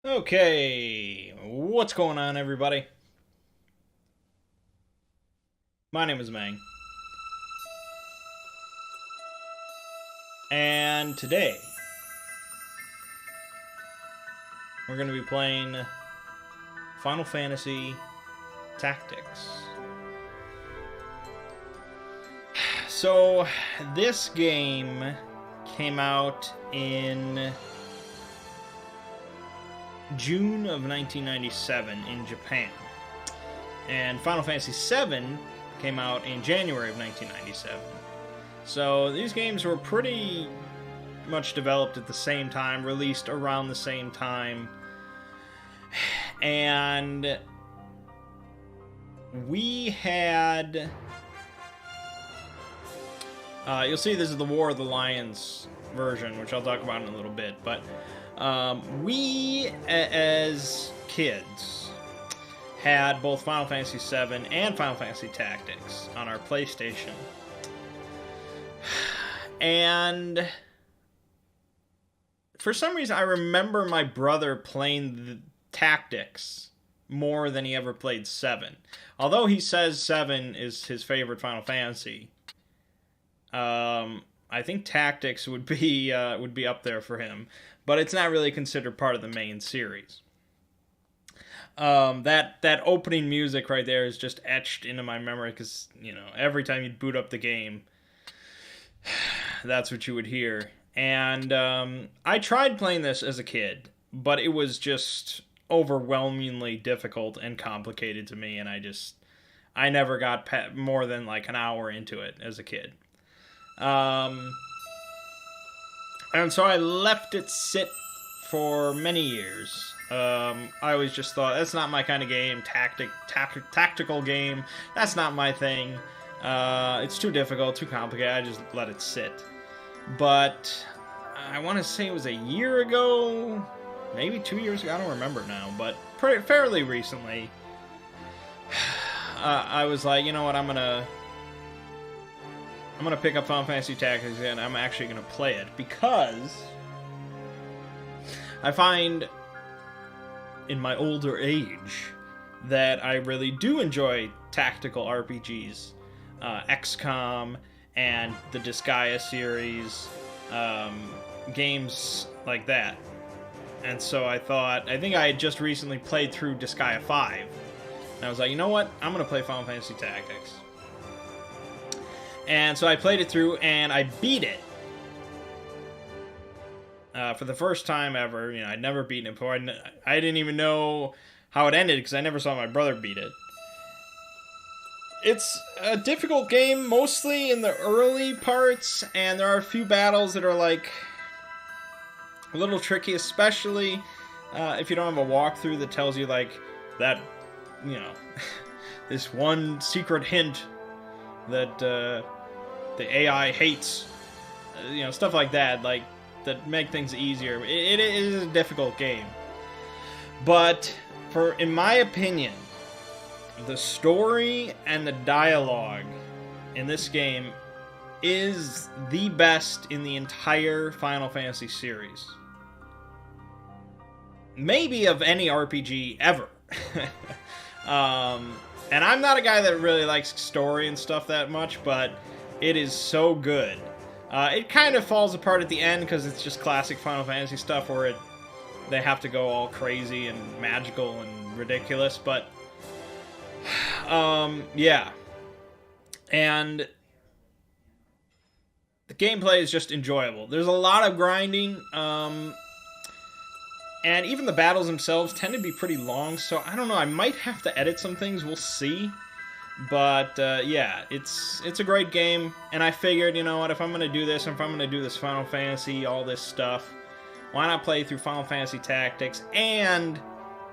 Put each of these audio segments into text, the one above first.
Okay, what's going on, everybody? My name is Mangg, and today we're going to be playing Final Fantasy Tactics. So, this game came out in June of 1997 in Japan, and Final Fantasy VII came out in January of 1997. So these games were pretty much developed at the same time, released around the same time, and we had... you'll see this is the War of the Lions version, which I'll talk about in a little bit, but we, as kids, had both Final Fantasy VII and Final Fantasy Tactics on our PlayStation. And for some reason, I remember my brother playing the Tactics more than he ever played 7. Although he says 7 is his favorite Final Fantasy, I think Tactics would be up there for him, but it's not really considered part of the main series. That opening music right there is just etched into my memory because, you know, every time you'd boot up the game, that's what you would hear. And I tried playing this as a kid, but it was just overwhelmingly difficult and complicated to me, and I never got more than like an hour into it as a kid. And so I left it sit for many years. I always just thought, that's not my kind of game, tactical game, that's not my thing. It's too difficult, too complicated, I just let it sit. But I want to say it was a year ago, maybe 2 years ago, I don't remember now, but fairly recently, I was like, you know what, I'm gonna pick up Final Fantasy Tactics and I'm actually gonna play it, because I find in my older age that I really do enjoy tactical RPGs. XCOM and the Disgaea series, games like that. And so I think I had just recently played through Disgaea 5. And I was like, you know what? I'm going to play Final Fantasy Tactics. And so I played it through and I beat it. For the first time ever. You know, I'd never beaten it before. I didn't even know how it ended because I never saw my brother beat it. It's a difficult game, mostly in the early parts, and there are a few battles that are, like, a little tricky, especially if you don't have a walkthrough that tells you, like, that, you know, this one secret hint that the AI hates, you know, stuff like that, like, that make things easier. It is a difficult game. But, in my opinion, the story and the dialogue in this game is the best in the entire Final Fantasy series. Maybe of any RPG ever. And I'm not a guy that really likes story and stuff that much, but it is so good. It kind of falls apart at the end because it's just classic Final Fantasy stuff where they have to go all crazy and magical and ridiculous, but yeah. And the gameplay is just enjoyable. There's a lot of grinding, and even the battles themselves tend to be pretty long, so I don't know, I might have to edit some things, we'll see. But, yeah, it's a great game, and I figured, you know what, if I'm gonna do this Final Fantasy, all this stuff, why not play through Final Fantasy Tactics and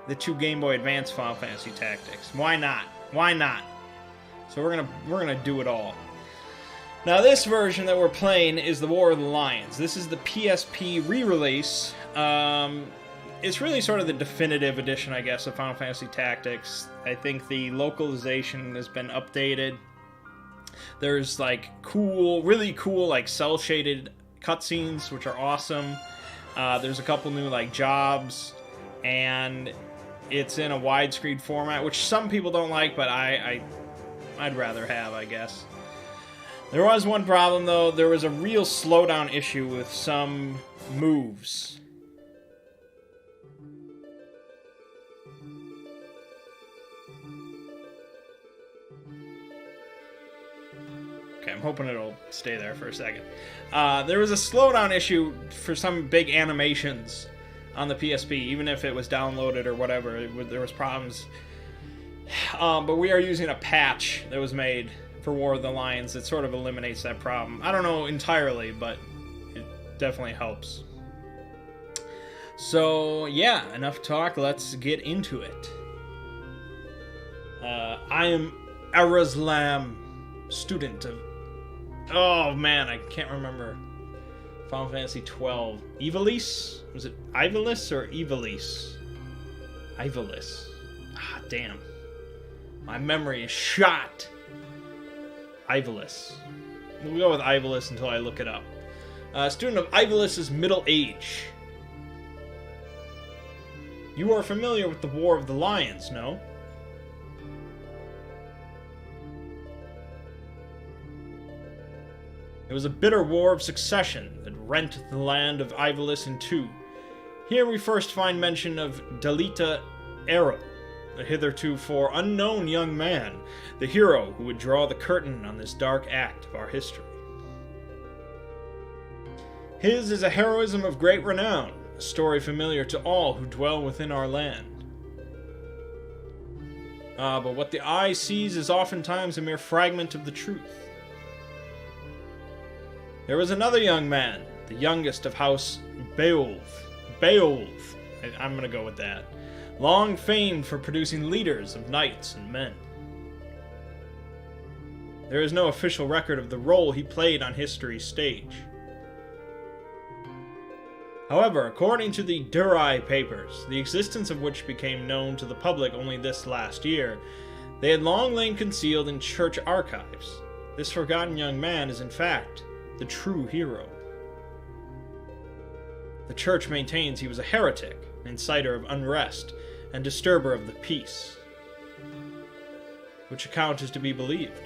the 2 Game Boy Advance Final Fantasy Tactics? Why not? Why not? So we're gonna do it all. Now this version that we're playing is the War of the Lions. This is the PSP re-release. It's really sort of the definitive edition, I guess, of Final Fantasy Tactics. I think the localization has been updated. There's like really cool, like cel-shaded cutscenes, which are awesome. There's a couple new like jobs. and it's in a widescreen format, which some people don't like, but I'd rather have, I guess. There was one problem, though. There was a real slowdown issue with some moves. Okay, I'm hoping it'll stay there for a second. There was a slowdown issue for some big animations on the PSP, even if it was downloaded or whatever. There was problems. But we are using a patch that was made for War of the Lions that sort of eliminates that problem. I don't know entirely, but it definitely helps. So, yeah, enough talk. Let's get into it. I am Arazlam, student of... Oh, man, I can't remember. Final Fantasy 12. Ivalice? Was it Ivalice or Ivalice? Ivalice. Ah, damn. My memory is shot. Ivalice. We'll go with Ivalice until I look it up. Student of Ivalice's middle age. You are familiar with the War of the Lions, no? It was a bitter war of succession that rent the land of Ivalice in two. Here we first find mention of Dalita Errol, a hitherto unknown young man, the hero who would draw the curtain on this dark act of our history. His is a heroism of great renown, a story familiar to all who dwell within our land. But what the eye sees is oftentimes a mere fragment of the truth. There was another young man, the youngest of House Beowulf. Beowulf, I'm gonna go with that. Long famed for producing leaders of knights and men. There is no official record of the role he played on history's stage. However, according to the Durai papers, the existence of which became known to the public only this last year, they had long lain concealed in church archives. This forgotten young man is, in fact, the true hero. The church maintains he was a heretic, an inciter of unrest, and disturber of the peace. Which account is to be believed?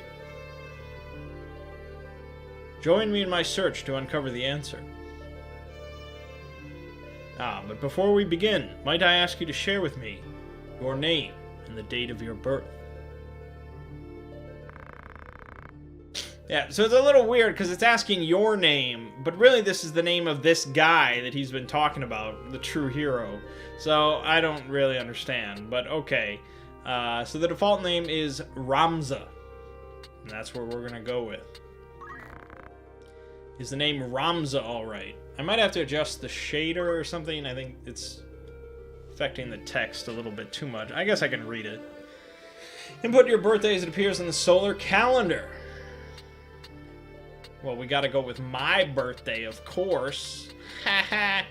Join me in my search to uncover the answer. But before we begin, might I ask you to share with me your name and the date of your birth? Yeah, so it's a little weird because it's asking your name, but really this is the name of this guy that he's been talking about, the true hero. So I don't really understand, but okay. So the default name is Ramza, and that's where we're going to go with. Is the name Ramza alright? I might have to adjust the shader or something. I think it's affecting the text a little bit too much. I guess I can read it. Input your birthday as it appears in the solar calendar. Well, we gotta go with my birthday, of course. Haha.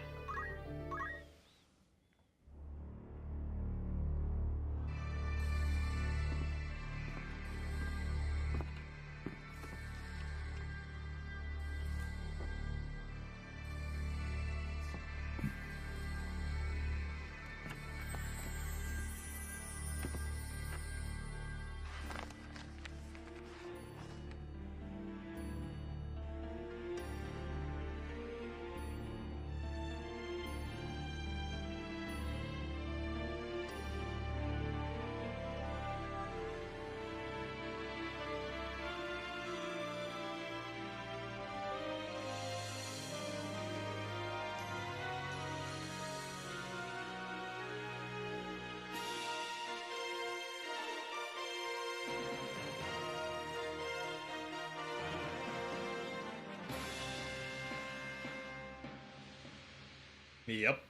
Yep.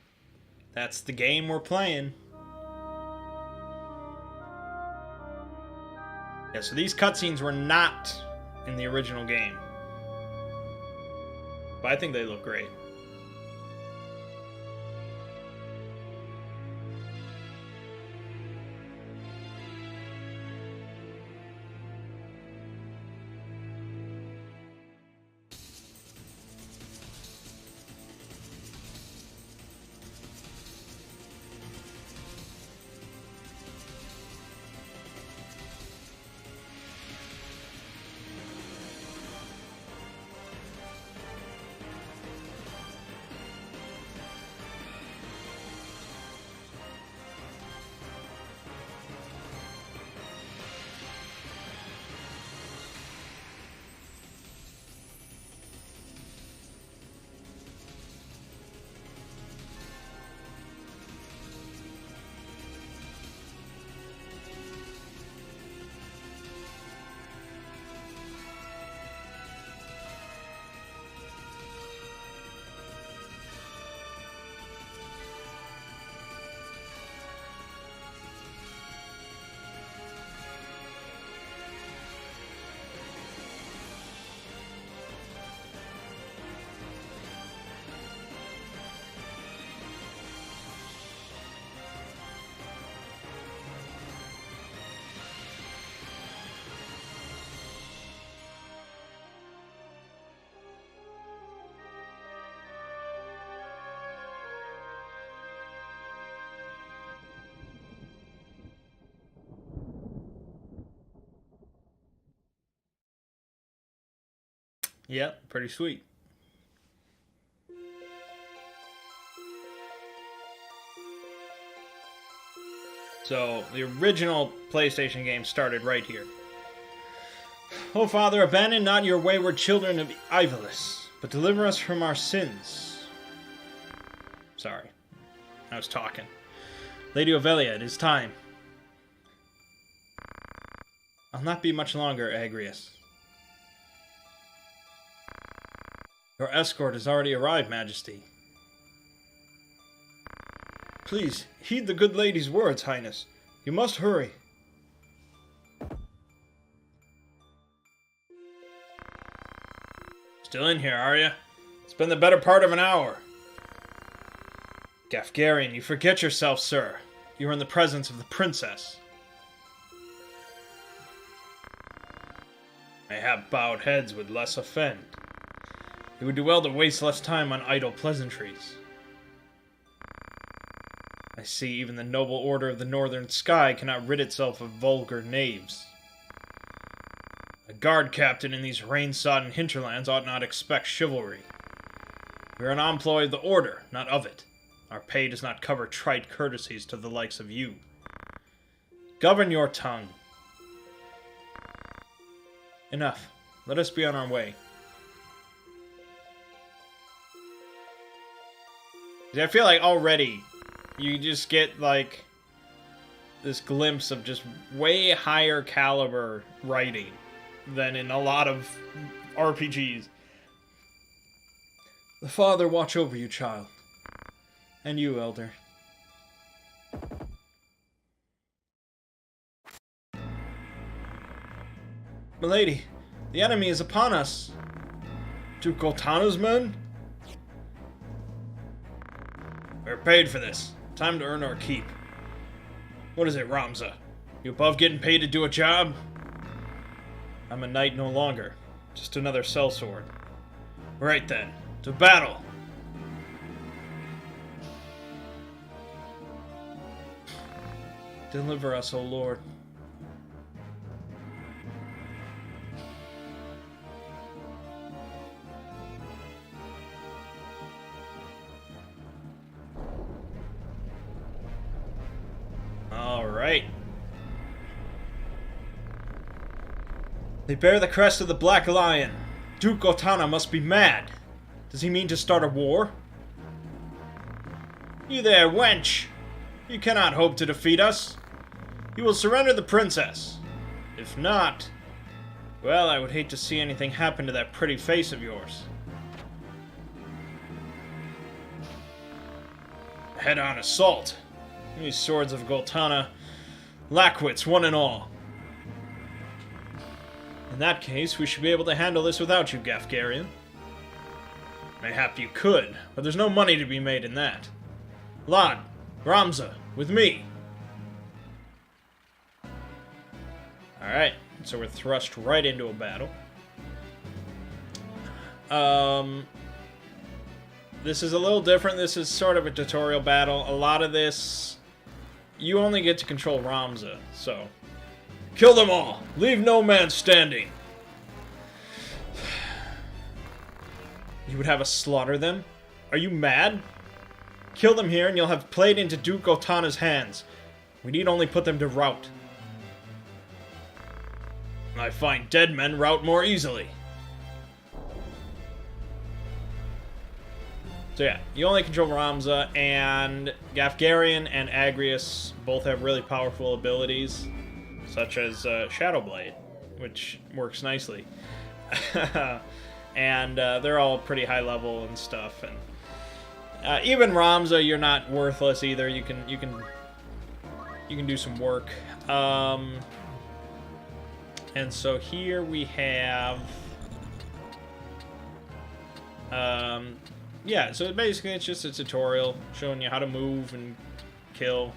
That's the game we're playing. Yeah, so these cutscenes were not in the original game. But I think they look great. Yep, pretty sweet. So, the original PlayStation game started right here. O Father, abandon not your wayward children of Ivalice, but deliver us from our sins. Sorry, I was talking. Lady Ovelia, it is time. I'll not be much longer, Agrias. Your escort has already arrived, Majesty. Please, heed the good lady's words, Highness. You must hurry. Still in here, are you? It's been the better part of an hour. Gafgarian, you forget yourself, sir. You are in the presence of the princess. Mayhap bowed heads would less offend. It would do well to waste less time on idle pleasantries. I see even the noble order of the northern sky cannot rid itself of vulgar knaves. A guard captain in these rain-sodden hinterlands ought not expect chivalry. We are an employee of the order, not of it. Our pay does not cover trite courtesies to the likes of you. Govern your tongue. Enough. Let us be on our way. I feel like already you just get, like, this glimpse of just way higher caliber writing than in a lot of RPGs. The Father watch over you, child. And you, Elder. Milady, the enemy is upon us. Duke Goltana's men? We're paid for this. Time to earn our keep. What is it, Ramza? You above getting paid to do a job? I'm a knight no longer. Just another sellsword. Right then. To battle! Deliver us, O Lord. Alright. They bear the crest of the Black Lion. Duke Goltana must be mad. Does he mean to start a war? You there, wench! You cannot hope to defeat us. You will surrender the princess. If not, well, I would hate to see anything happen to that pretty face of yours. Head-on assault. These swords of Goltana lack wits, one and all. In that case, we should be able to handle this without you, Gafgarian. Mayhap you could, but there's no money to be made in that. Lad, Ramza, with me. Alright, so we're thrust right into a battle. This is a little different. This is sort of a tutorial battle. A lot of this, you only get to control Ramza, so... Kill them all! Leave no man standing! You would have us slaughter them? Are you mad? Kill them here and you'll have played into Duke Goltana's hands. We need only put them to rout. I find dead men rout more easily. So yeah, you only control Ramza, and Gafgarian and Agrias both have really powerful abilities, such as Shadow Blade, which works nicely. And they're all pretty high level and stuff, and even Ramza, you're not worthless either. You can do some work. And so here we have yeah, so basically it's just a tutorial showing you how to move and kill.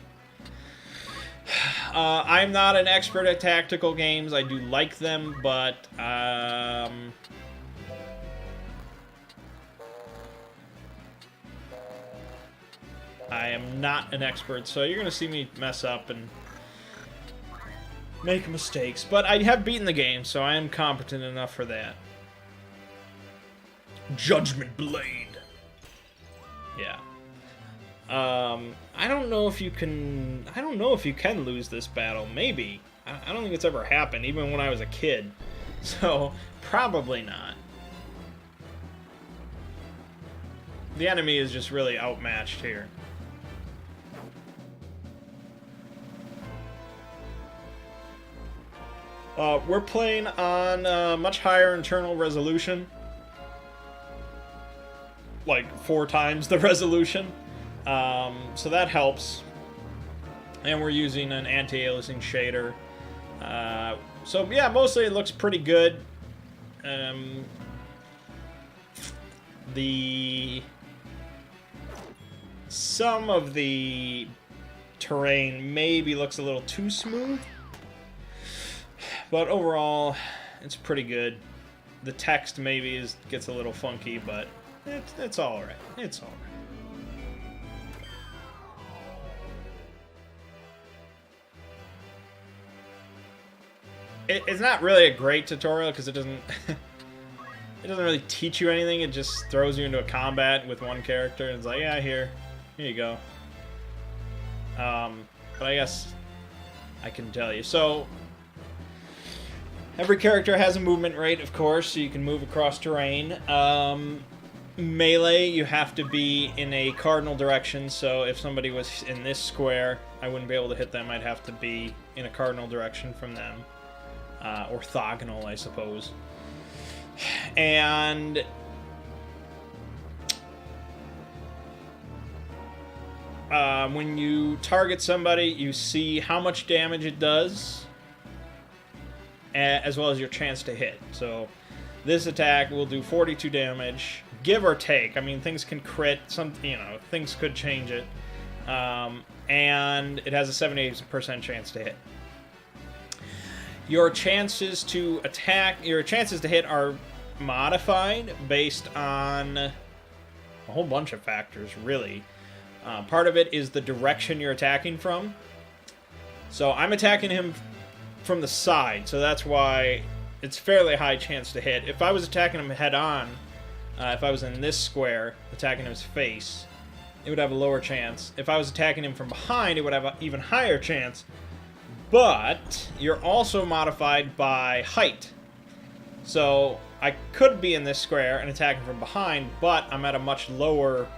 I'm not an expert at tactical games. I do like them, but I am not an expert, so you're gonna see me mess up and make mistakes. But I have beaten the game, so I am competent enough for that. Judgment Blade. Yeah. I don't know if you can... I don't know if you can lose this battle. Maybe. I don't think it's ever happened, even when I was a kid. So, probably not. The enemy is just really outmatched here. We're playing on much higher internal resolution. Like 4 times the resolution. So that helps. And we're using an anti-aliasing shader. So yeah, mostly it looks pretty good. Some of the terrain maybe looks a little too smooth. But overall, it's pretty good. The text maybe gets a little funky, but it's all right. It's all right. It's not really a great tutorial because it doesn't it doesn't really teach you anything. It just throws you into a combat with one character and it's like, yeah, here you go. But I guess I can tell you. So every character has a movement rate, of course, so you can move across terrain. Melee, you have to be in a cardinal direction, so if somebody was in this square, I wouldn't be able to hit them. I'd have to be in a cardinal direction from them. Orthogonal, I suppose. And when you target somebody, you see how much damage it does, as well as your chance to hit. So this attack will do 42 damage, give or take. I mean, things can crit, things could change it. And it has a 78% chance to hit. Your chances to hit are modified based on a whole bunch of factors, really. Part of it is the direction you're attacking from. So I'm attacking him from the side, so that's why it's fairly high chance to hit. If I was attacking him head-on, if I was in this square, attacking his face, it would have a lower chance. If I was attacking him from behind, it would have an even higher chance. But you're also modified by height. So I could be in this square and attack him from behind, but I'm at a much lower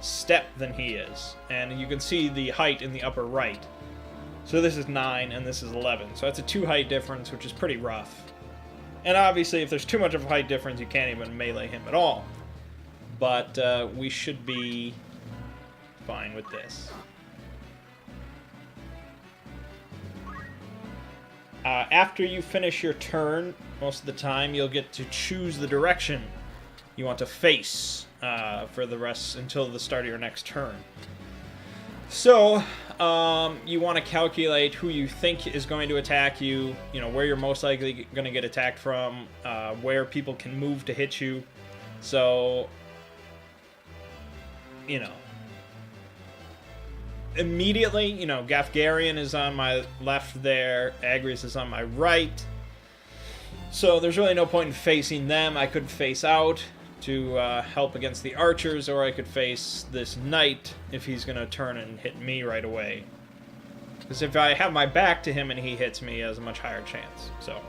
step than he is. And you can see the height in the upper right. So this is 9 and this is 11. So that's a 2 height difference, which is pretty rough. And obviously, if there's too much of a height difference, you can't even melee him at all. But we should be fine with this. After you finish your turn, most of the time, you'll get to choose the direction you want to face for the rest until the start of your next turn. So, you want to calculate who you think is going to attack you, where you're most likely going to get attacked from, where people can move to hit you. So, immediately, Gafgarian is on my left there, Agrius is on my right. So there's really no point in facing them. I could face out to help against the archers, or I could face this knight if he's going to turn and hit me right away. Because if I have my back to him and he hits me, he has a much higher chance. So,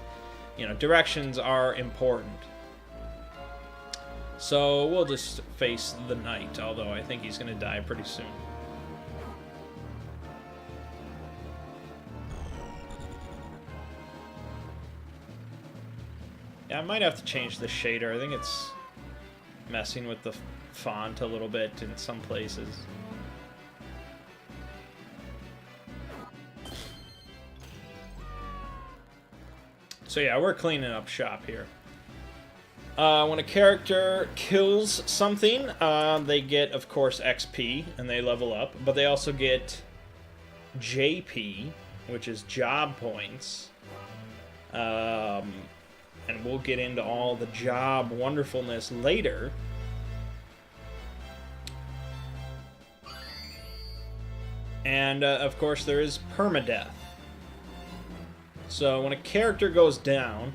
directions are important. So we'll just face the knight, although I think he's going to die pretty soon. Yeah, I might have to change the shader. I think it's messing with the font a little bit in some places. So yeah, we're cleaning up shop here. When a character kills something, they get, of course, XP, and they level up, but they also get JP, which is job points. And we'll get into all the job wonderfulness later. And, of course, there is permadeath. So when a character goes down,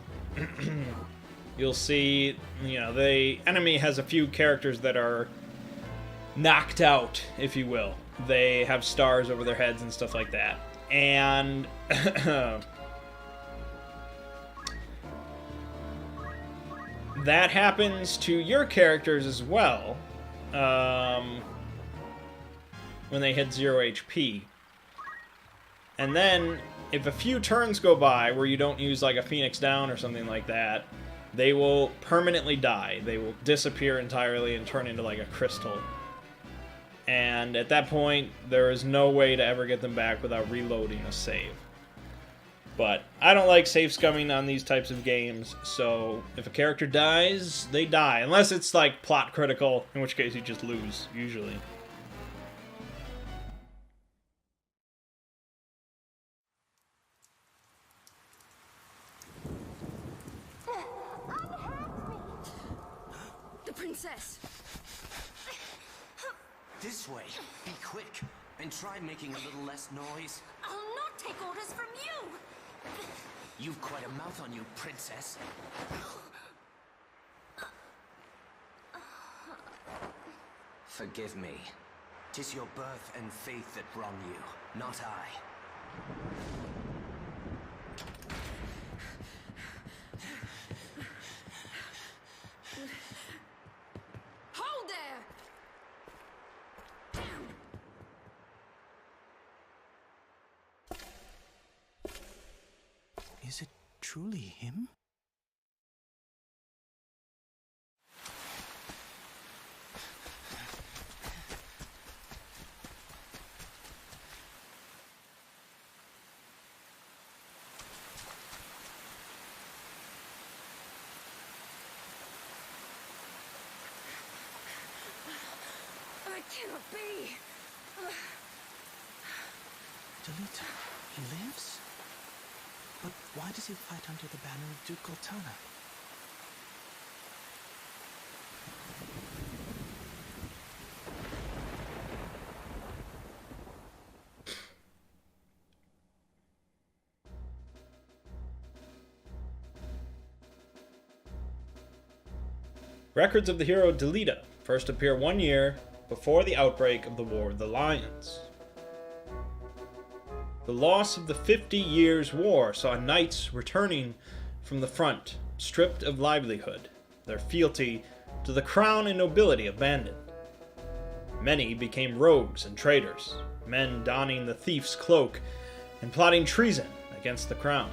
you'll see, you know, the enemy has a few characters that are knocked out, if you will. They have stars over their heads and stuff like that. And that happens to your characters as well when they hit 0 HP. And then, if a few turns go by where you don't use like a Phoenix Down or something like that, they will permanently die. They will disappear entirely and turn into like a crystal. And at that point, there is no way to ever get them back without reloading a save. But I don't like save scumming on these types of games, so if a character dies, they die. Unless it's like plot critical, in which case you just lose, usually. The princess! This way. Be quick. And try making a little less noise. I'll not take orders from you! You've quite a mouth on you, princess. Forgive me. 'Tis your birth and faith that wrong you, not I. Hold there! Is it truly him? It cannot be! Delita, he lives? But why does he fight under the banner of Duke Goltana? Records of the hero Delita first appear 1 year before the outbreak of the War of the Lions. The loss of the 50 Years' War saw knights returning from the front, stripped of livelihood, their fealty to the crown and nobility abandoned. Many became rogues and traitors, men donning the thief's cloak and plotting treason against the crown.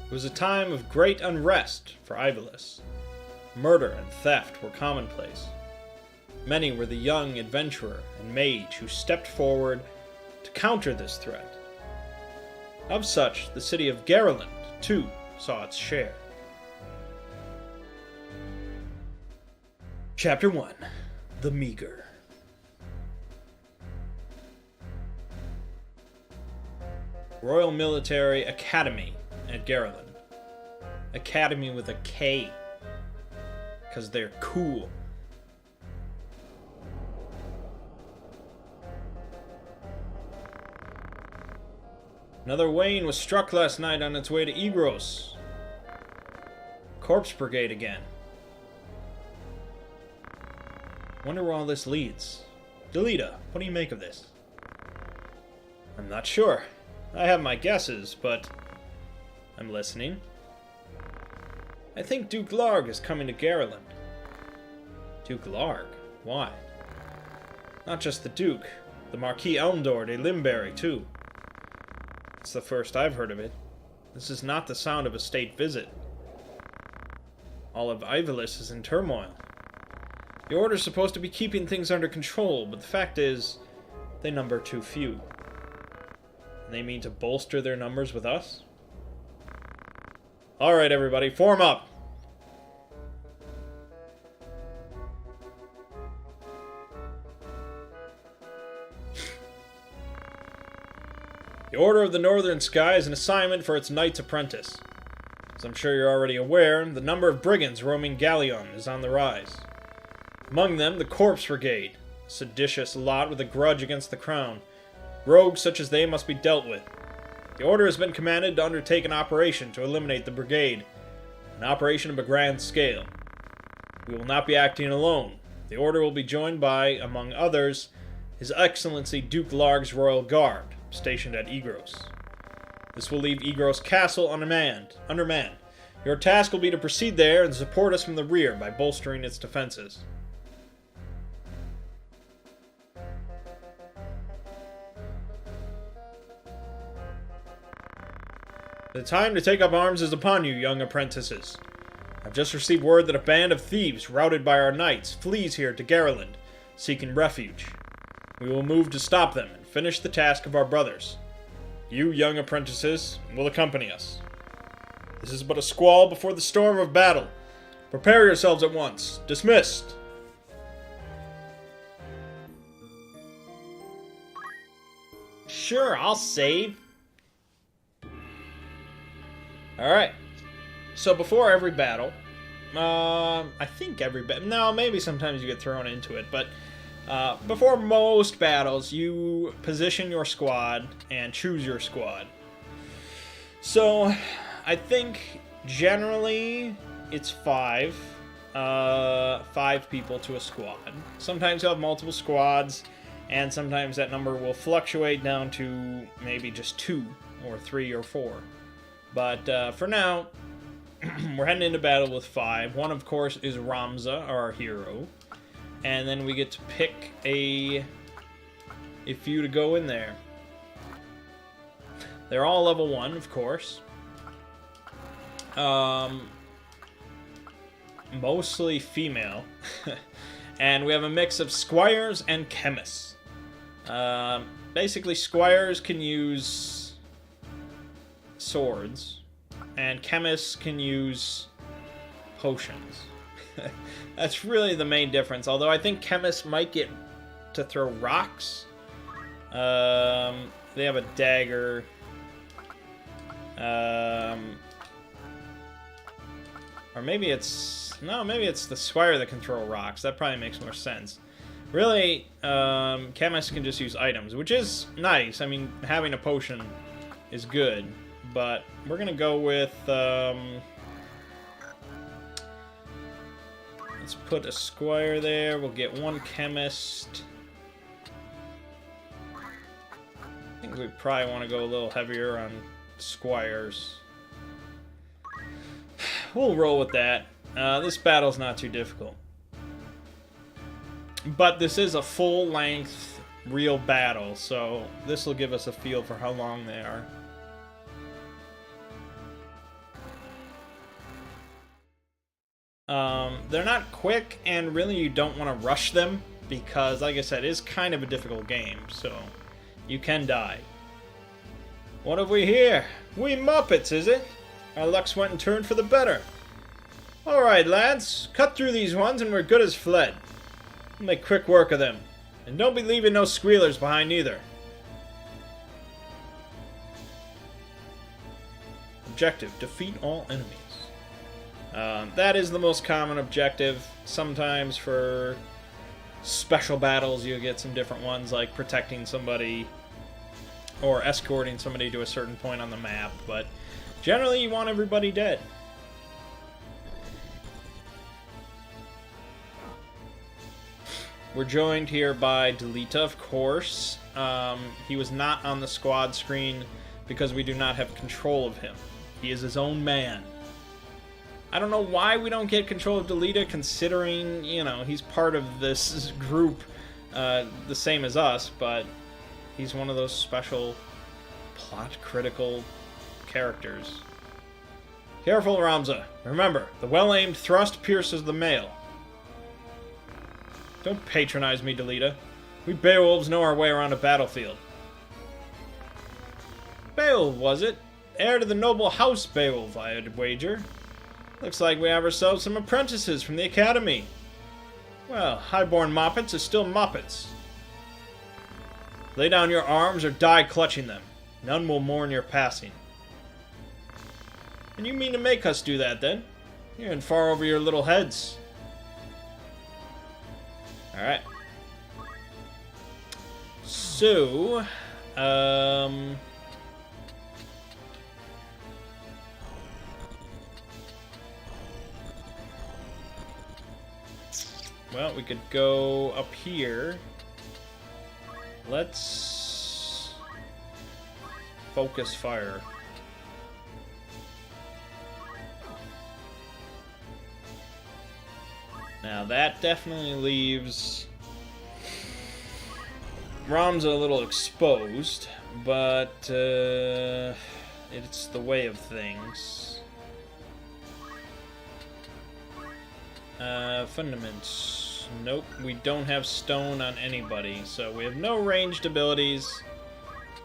It was a time of great unrest for Ivalice. Murder and theft were commonplace. Many were the young adventurer and mage who stepped forward to counter this threat. Of such, the city of Garland, too, saw its share. Chapter 1. The Meagre. Royal Military Academy at Garland. Academy with a K. Because they're cool. Another Wayne was struck last night on its way to Egros. Corpse Brigade again. Wonder where all this leads. Delita, what do you make of this? I'm not sure. I have my guesses, but I'm listening. I think Duke Larg is coming to Garland. Duke Larg? Why? Not just the Duke, the Marquis Elmdor de Limberry, too. It's the first I've heard of it. This is not the sound of a state visit. All of Ivalice is in turmoil. The Order's supposed to be keeping things under control, but the fact is, they number too few. And they mean to bolster their numbers with us? Alright, everybody, form up! The Order of the Northern Sky is an assignment for its Knights Apprentice. As I'm sure you're already aware, the number of brigands roaming Galleon is on the rise. Among them, the Corpse Brigade, a seditious lot with a grudge against the crown. Rogues such as they must be dealt with. The Order has been commanded to undertake an operation to eliminate the brigade, An operation of a grand scale. We will not be acting alone. The Order will be joined by, among others, His Excellency Duke Larg's Royal Guard, stationed at Egros. This will leave Egros Castle undermanned. Your task will be to proceed there and support us from the rear by bolstering its defenses. The time to take up arms is upon you, young apprentices. I've just received word that a band of thieves, routed by our knights, flees here to Garland, seeking refuge. We will move to stop them and finish the task of our brothers. You, young apprentices, will accompany us. This is but a squall before the storm of battle. Prepare yourselves at once. Dismissed. Sure, I'll save. Alright. So before every battle, I think every battle, no, maybe sometimes you get thrown into it, but before most battles, you position your squad and choose your squad. So, I think generally it's 5 people to a squad. Sometimes you'll have multiple squads, and sometimes that number will fluctuate down to maybe just 2 or 3 or 4. But for now, we're heading into battle with 5. One, of course, is Ramza, our hero. And then we get to pick a few to go in there. They're all level 1, of course. Mostly female. And we have a mix of squires and chemists. Basically, squires can use swords, and chemists can use potions. That's really the main difference, although I think chemists might get to throw rocks. They have a dagger. Or maybe it's... No, maybe it's the squire that can throw rocks. That probably makes more sense. Really, chemists can just use items, which is nice. I mean, having a potion is good. But we're going to go with... let's put a squire there. We'll get 1 chemist. I think we probably want to go a little heavier on squires. We'll roll with that. This battle's not too difficult. But this is a full-length, real battle, so this will give us a feel for how long they are. They're not quick, and really you don't want to rush them, because, like I said, it is kind of a difficult game, so you can die. What have we here? We Muppets, is it? Our luck's went and turned for the better. Alright, lads, cut through these ones and we're good as fled. We'll make quick work of them. And don't be leaving no squealers behind either. Objective, defeat all enemies. That is the most common objective. Sometimes for special battles you'll get some different ones, like protecting somebody or escorting somebody to a certain point on the map, but generally you want everybody dead. We're joined here by Delita, of course. He was not on the squad screen because we do not have control of him. He is his own man. I don't know why we don't get control of Delita, considering, you know, he's part of this group the same as us, but he's one of those special plot-critical characters. Careful, Ramza. Remember, the well-aimed thrust pierces the mail. Don't patronize me, Delita. We Beowulfs know our way around a battlefield. Beowulf, was it? Heir to the noble house Beowulf, I'd wager. Looks like we have ourselves some apprentices from the academy. Well, high-born moppets are still moppets. Lay down your arms or die clutching them. None will mourn your passing. And you mean to make us do that, then? You're in far over your little heads. Alright. So, Well, we could go up here. Let's focus fire. Now that definitely leaves Ram's a little exposed, but it's the way of things. Fundaments. Nope, we don't have stone on anybody, so we have no ranged abilities.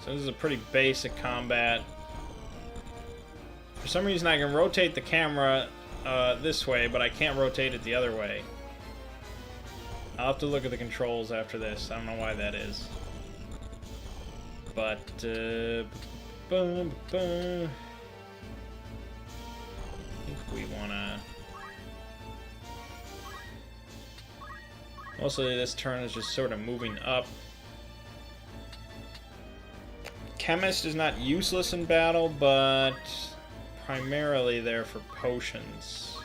So this is a pretty basic combat. For some reason I can rotate the camera this way, but I can't rotate it the other way. I'll have to look at the controls after this. I don't know why that is. But, I think we wanna... Mostly this turn is just sort of moving up. Chemist is not useless in battle, but primarily there for potions.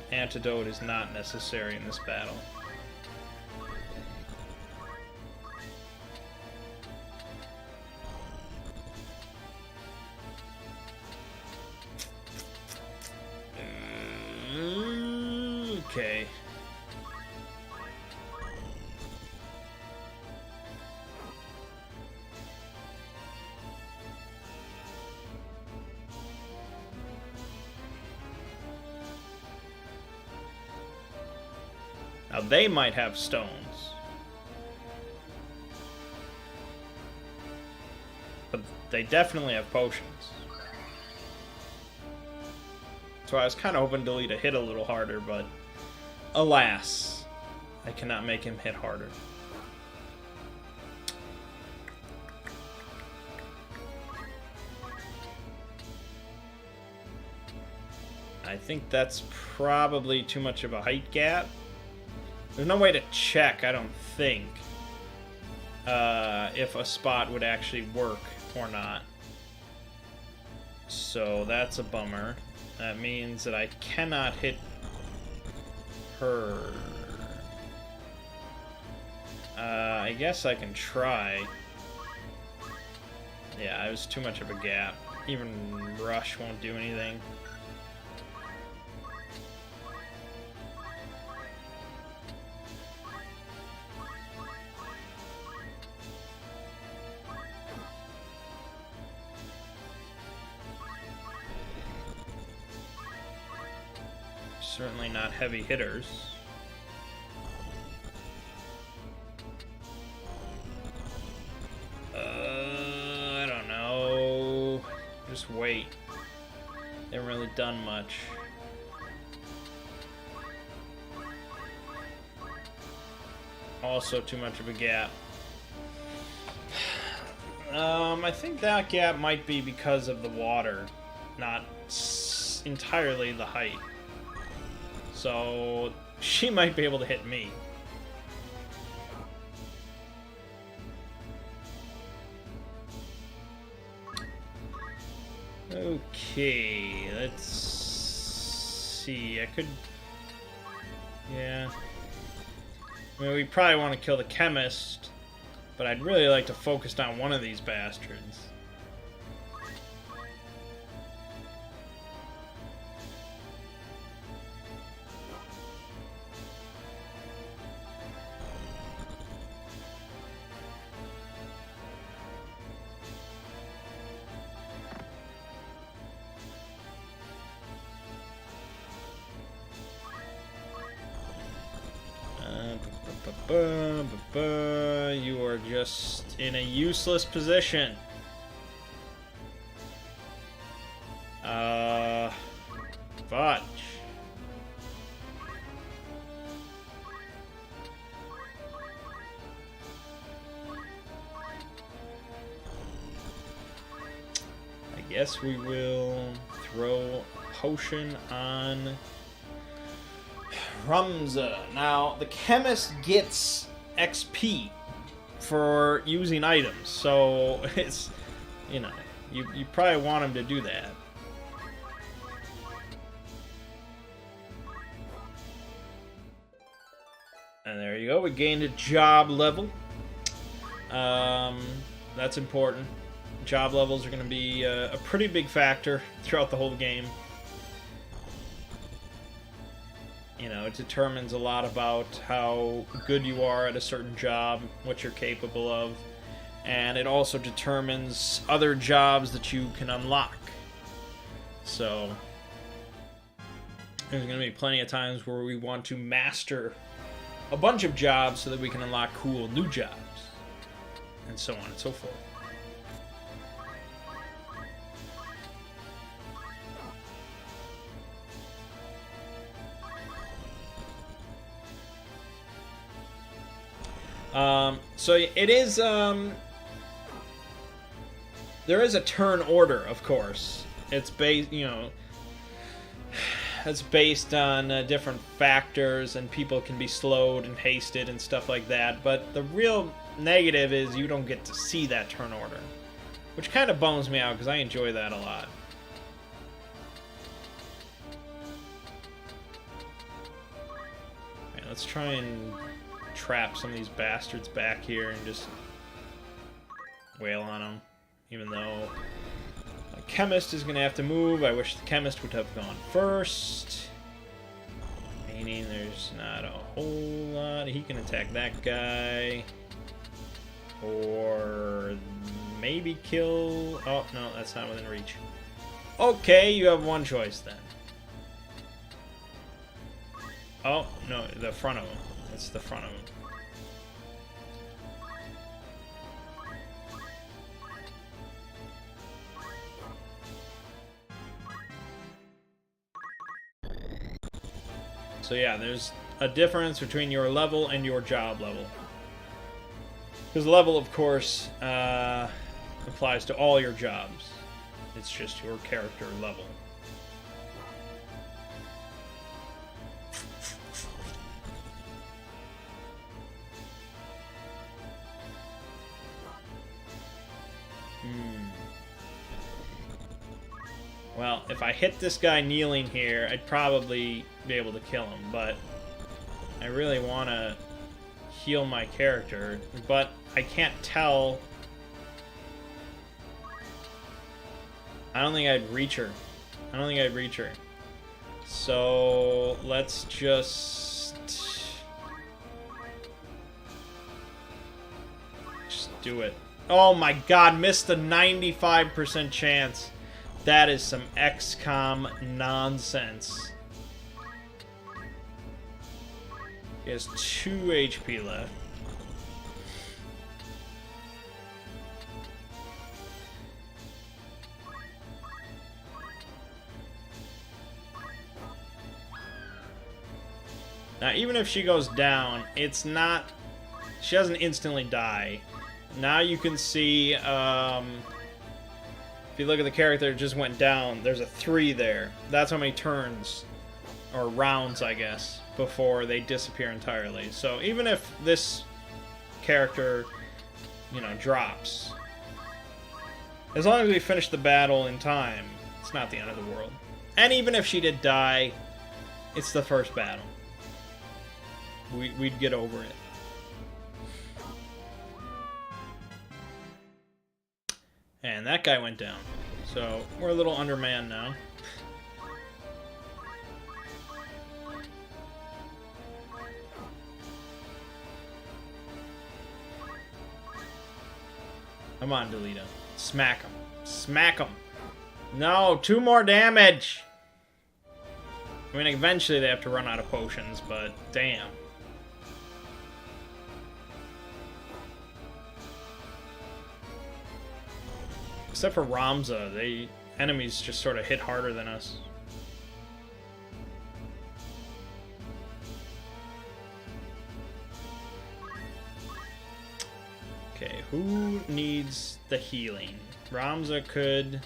Antidote is not necessary in this battle. Okay. Now they might have stones. But they definitely have potions. So I was kind of hoping Delete to hit a little harder, but alas, I cannot make him hit harder. I think that's probably too much of a height gap. There's no way to check, I don't think, if a spot would actually work or not. So that's a bummer. That means that I cannot hit her. I guess I can try. Yeah, it was too much of a gap. Even Rush won't do anything. Certainly not heavy hitters. I don't know. Just wait. They haven't really done much. Also too much of a gap. I think that gap might be because of the water, not entirely the height. So she might be able to hit me. Okay, let's see. I could... Yeah. I mean, we probably want to kill the chemist, but I'd really like to focus on one of these bastards. You are just in a useless position. Fudge. I guess we will throw a potion on Ramza. Now, the chemist gets XP for using items, so it's, you know, you probably want him to do that. And there you go. We gained a job level. That's important. Job levels are going to be a pretty big factor throughout the whole game. You know, it determines a lot about how good you are at a certain job, what you're capable of, and it also determines other jobs that you can unlock. So, there's going to be plenty of times where we want to master a bunch of jobs so that we can unlock cool new jobs, and so on and so forth. So it is, there is a turn order, of course. It's based, you know, it's based on different factors, and people can be slowed and hasted and stuff like that. But the real negative is you don't get to see that turn order, which kind of bums me out because I enjoy that a lot. Okay, let's try and trap some of these bastards back here and just wail on them, even though a chemist is going to have to move. I wish the chemist would have gone first, meaning there's not a whole lot. He can attack that guy, or maybe kill... Oh, no, that's not within reach. Okay, you have one choice then. Oh, no, the front of him. It's the front of him. So yeah, there's a difference between your level and your job level. Because level, of course, applies to all your jobs. It's just your character level. Well, if I hit this guy kneeling here, I'd probably be able to kill him, but I really want to heal my character, but I can't tell. I don't think I'd reach her. I don't think I'd reach her. So, let's just do it. Oh my god, missed the 95% chance. That is some XCOM nonsense. He has 2 HP left. Now, even if she goes down, it's not... She doesn't instantly die. Now you can see, if you look at the character that just went down, there's a 3 there. That's how many turns, or rounds, I guess, before they disappear entirely. So even if this character, you know, drops, as long as we finish the battle in time, it's not the end of the world. And even if she did die, it's the first battle. We'd get over it. And that guy went down. So, we're a little undermanned now. Come on, Delita. Smack him. Smack him. No, 2 more damage! I mean, eventually they have to run out of potions, but damn. Except for Ramza, the enemies just sort of hit harder than us. Okay, who needs the healing? Ramza could...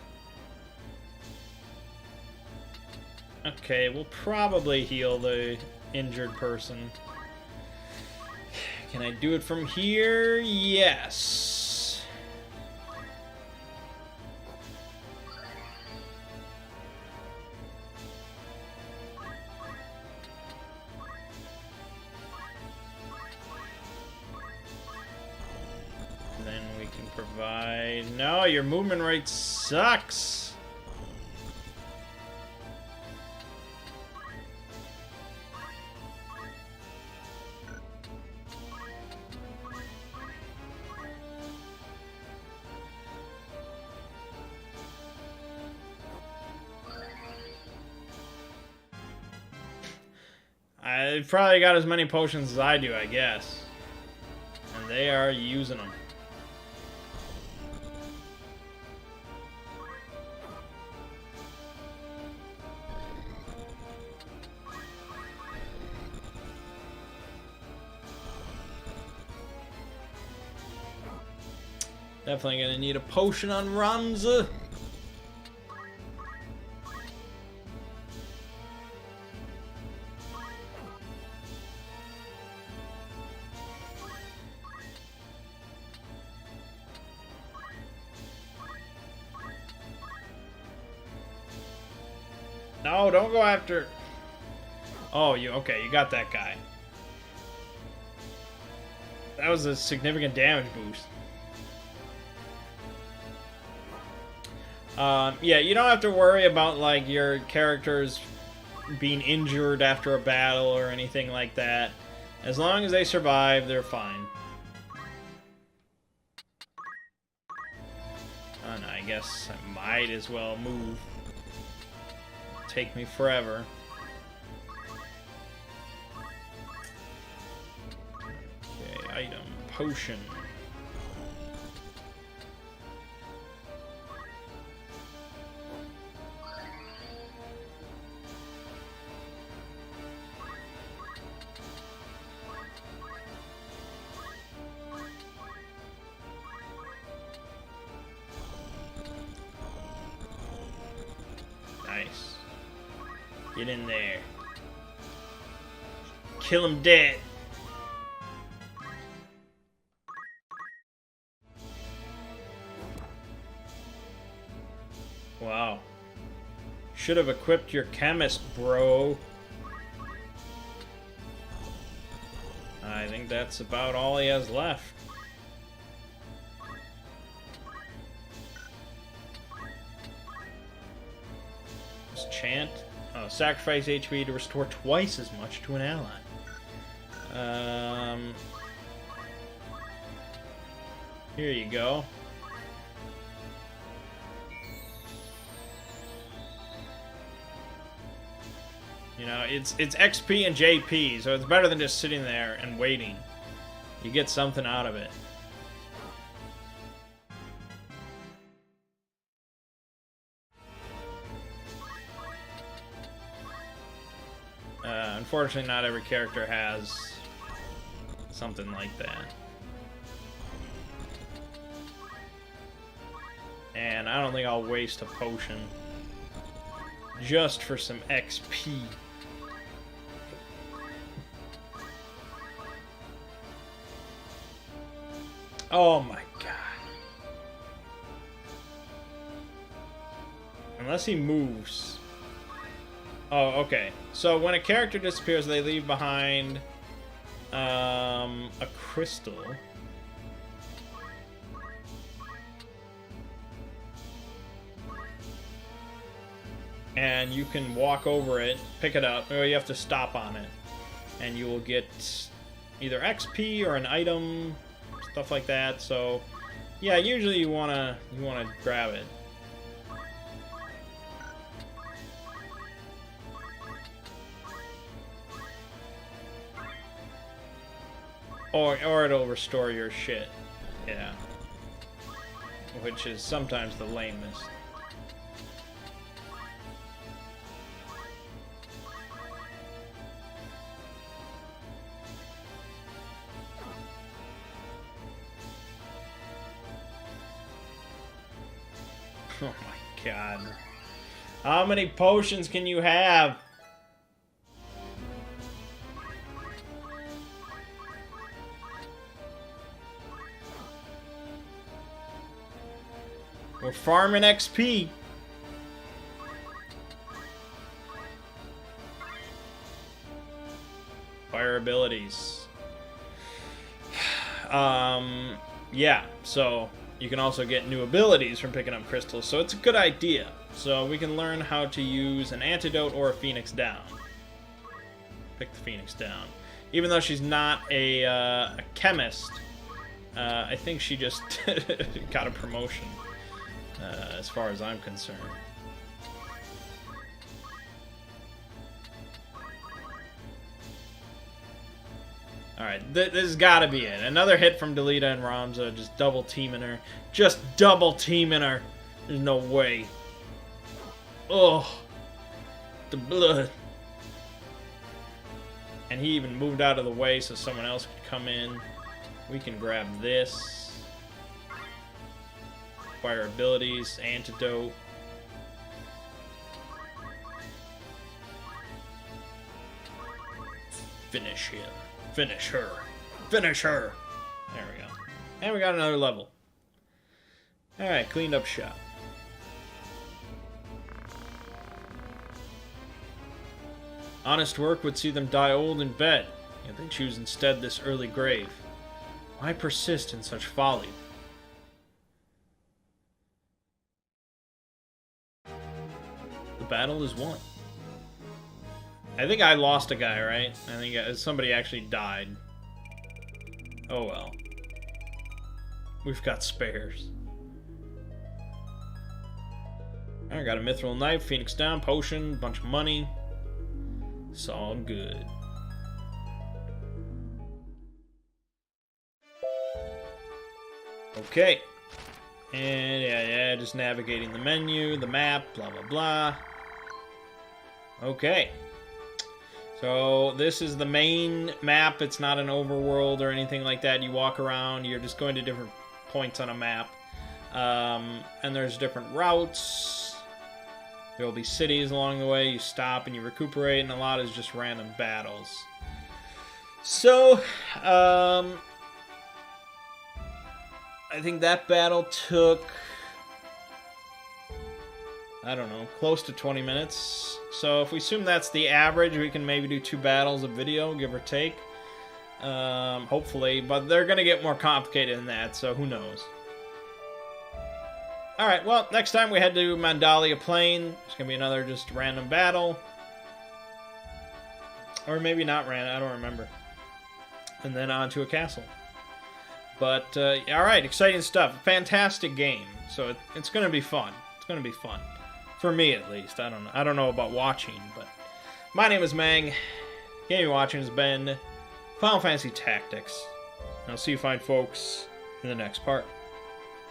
Okay, we'll probably heal the injured person. Can I do it from here? Yes. Then we can provide... No, your movement rate sucks! I've probably got as many potions as I do, I guess. And they are using them. Definitely gonna need a potion on Ramza. No, don't go after... Oh, okay, you got that guy. That was a significant damage boost. Yeah, you don't have to worry about, like, your characters being injured after a battle or anything like that. As long as they survive, they're fine. And I guess I might as well move. Take me forever. Okay, item, potion. Nice. Get in there. Kill him dead. Wow. Should have equipped your chemist, bro. I think that's about all he has left. Chant. Oh, sacrifice HP to restore twice as much to an ally. Here you go. You know, it's XP and JP, so it's better than just sitting there and waiting. You get something out of it. Unfortunately, not every character has something like that. And I don't think I'll waste a potion just for some XP. Oh my god. Unless he moves. Oh, okay. So when a character disappears, they leave behind a crystal. And you can walk over it, pick it up, or you have to stop on it. And you will get either XP or an item, stuff like that. So, yeah, usually you wanna grab it. Or it'll restore your shit. Yeah. Which is sometimes the lamest. Oh my god. How many potions can you have? We're farming XP. Fire abilities. yeah, so you can also get new abilities from picking up crystals, so it's a good idea. So we can learn how to use an antidote or a phoenix down. Pick the phoenix down. Even though she's not a chemist, I think she just got a promotion, as far as I'm concerned. Alright, this has got to be it. Another hit from Delita and Ramza, just double teaming her. Just double teaming her. There's no way. Oh, the blood. And he even moved out of the way so someone else could come in. We can grab this. Acquire abilities, antidote. Finish him. Finish her. Finish her. There we go. And we got another level. Alright, cleaned up shop. Honest work would see them die old in bed, yet they choose instead this early grave. Why persist in such folly? The battle is won. I think I lost a guy, right? I think somebody actually died. Oh well. We've got spares. I got a mithril knife, phoenix down, potion, bunch of money. It's all good. Okay. And yeah, just navigating the menu, the map, blah, blah, blah. Okay. So this is the main map. It's not an overworld or anything like that. You walk around, you're just going to different points on a map. And there's different routes. There will be cities along the way. You stop and you recuperate, and a lot is just random battles. So, I think that battle took, I don't know, close to 20 minutes. So if we assume that's the average, we can maybe do 2 battles a video, give or take. Hopefully, but they're going to get more complicated than that, so who knows. Alright, well, next time we head to Mandalia Plain. It's going to be another just random battle. Or maybe not random, I don't remember. And then on to a castle. But, alright, exciting stuff. Fantastic game. So it's going to be fun. It's going to be fun. For me, at least. I don't know about watching, but... My name is Mangg. Game you're watching has been Final Fantasy Tactics. And I'll see you fine folks in the next part.